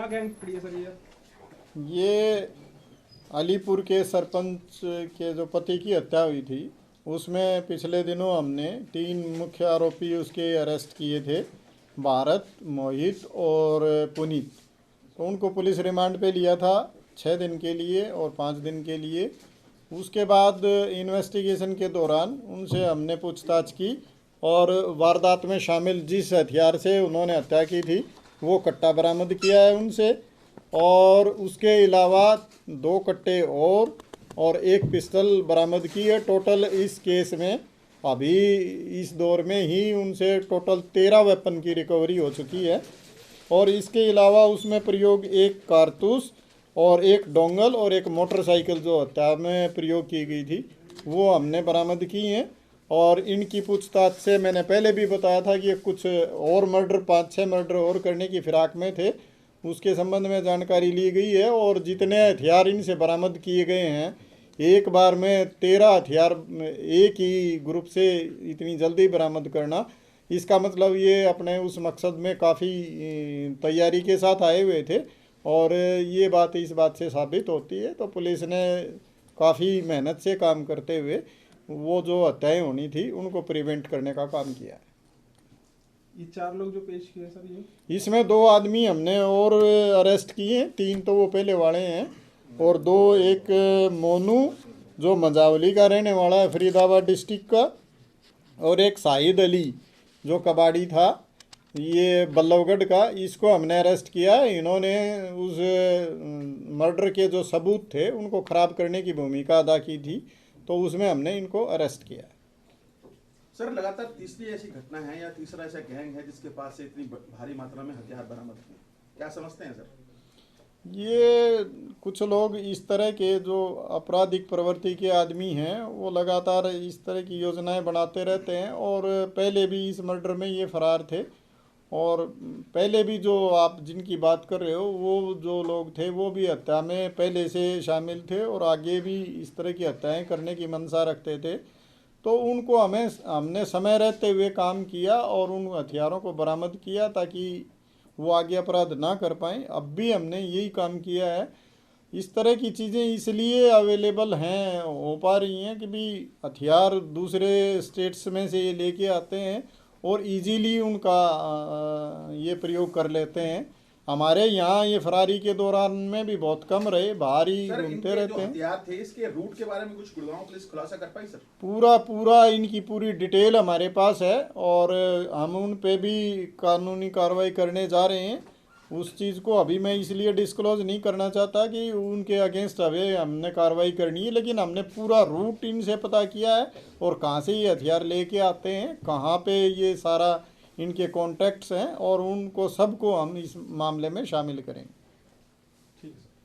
Gang पकड़ी है sir ये अलीपुर के सरपंच के जो पति की हत्या हुई थी, उसमें पिछले दिनों हमने 3 मुख्य आरोपी उसके अरेस्ट किए थे, भारत, मोहित और पुनीत। तो उनको पुलिस रिमांड पे लिया था 6 दिन के लिए और 5 दिन के लिए। उसके बाद इन्वेस्टिगेशन के दौरान उनसे हमने पूछताछ की और वारदात में शामिल जिस हथियार से उन्होंने हत्या की थी वो कट्टा बरामद किया है उनसे, और उसके अलावा 2 कट्टे और 1 पिस्टल बरामद की है। टोटल इस केस में अभी इस दौर में ही उनसे टोटल 13 वेपन की रिकवरी हो चुकी है। और इसके अलावा उसमें प्रयोग 1 कारतूस और 1 डोंगल और 1 मोटरसाइकिल जो हत्या में प्रयोग की गई थी वो हमने बरामद की हैं। और इनकी पूछताछ से मैंने पहले भी बताया था कि कुछ और मर्डर 5-6 मर्डर और करने की फिराक में थे, उसके संबंध में जानकारी ली गई है। और जितने हथियार इनसे बरामद किए गए हैं, एक बार में 13 हथियार एक ही ग्रुप से इतनी जल्दी बरामद करना, इसका मतलब ये अपने उस मकसद में काफ़ी तैयारी के साथ आए हुए थे। और ये बात इस बात से साबित होती है। तो पुलिस ने काफ़ी मेहनत से काम करते हुए वो जो हत्याएं होनी थी उनको प्रिवेंट करने का काम किया है। ये 4 लोग जो पेश किए सर इसमें 2 आदमी हमने और अरेस्ट किए हैं, 3 तो वो पहले वाले हैं और 2, एक मोनू जो मजावली का रहने वाला है फरीदाबाद डिस्ट्रिक्ट का, और एक शाहिद अली जो कबाड़ी था ये बल्लभगढ़ का, इसको हमने अरेस्ट किया है। इन्होंने उस मर्डर के जो सबूत थे उनको ख़राब करने की भूमिका अदा की थी, तो उसमें हमने इनको अरेस्ट किया है। सर लगातार तीसरी ऐसी घटना है या तीसरा ऐसा गैंग है जिसके पास से इतनी भारी मात्रा में हथियार बरामद हुए, क्या समझते हैं सर? ये कुछ लोग इस तरह के जो आपराधिक प्रवृत्ति के आदमी हैं वो लगातार इस तरह की योजनाएं बनाते रहते हैं, और पहले भी इस मर्डर में ये फरार थे। और पहले भी जो आप जिनकी बात कर रहे हो वो जो लोग थे वो भी हत्या में पहले से शामिल थे और आगे भी इस तरह की हत्याएं करने की मंशा रखते थे। तो उनको हमने समय रहते हुए काम किया और उन हथियारों को बरामद किया ताकि वो आगे अपराध ना कर पाएँ। अब भी हमने यही काम किया है। इस तरह की चीज़ें इसलिए अवेलेबल हैं, हो पा रही हैं कि भी हथियार दूसरे स्टेट्स में से ये लेके आते हैं और इजीली उनका ये प्रयोग कर लेते हैं। हमारे यहाँ ये फरारी के दौरान में भी बहुत कम रहे, बाहर ही घूमते रहते हैं। हथियार थे इसके रूट के बारे में कुछ गुड़गांव पुलिस खुलासा कर पाई सर? पूरा इनकी पूरी डिटेल हमारे पास है और हम उन पे भी कानूनी कार्रवाई करने जा रहे हैं। उस चीज़ को अभी मैं इसलिए डिस्क्लोज नहीं करना चाहता कि उनके अगेंस्ट अभी हमने कार्रवाई करनी है, लेकिन हमने पूरा रूट इनसे पता किया है और कहाँ से ये हथियार लेके आते हैं, कहाँ पे ये सारा इनके कॉन्टैक्ट्स हैं, और उनको सबको हम इस मामले में शामिल करेंगे।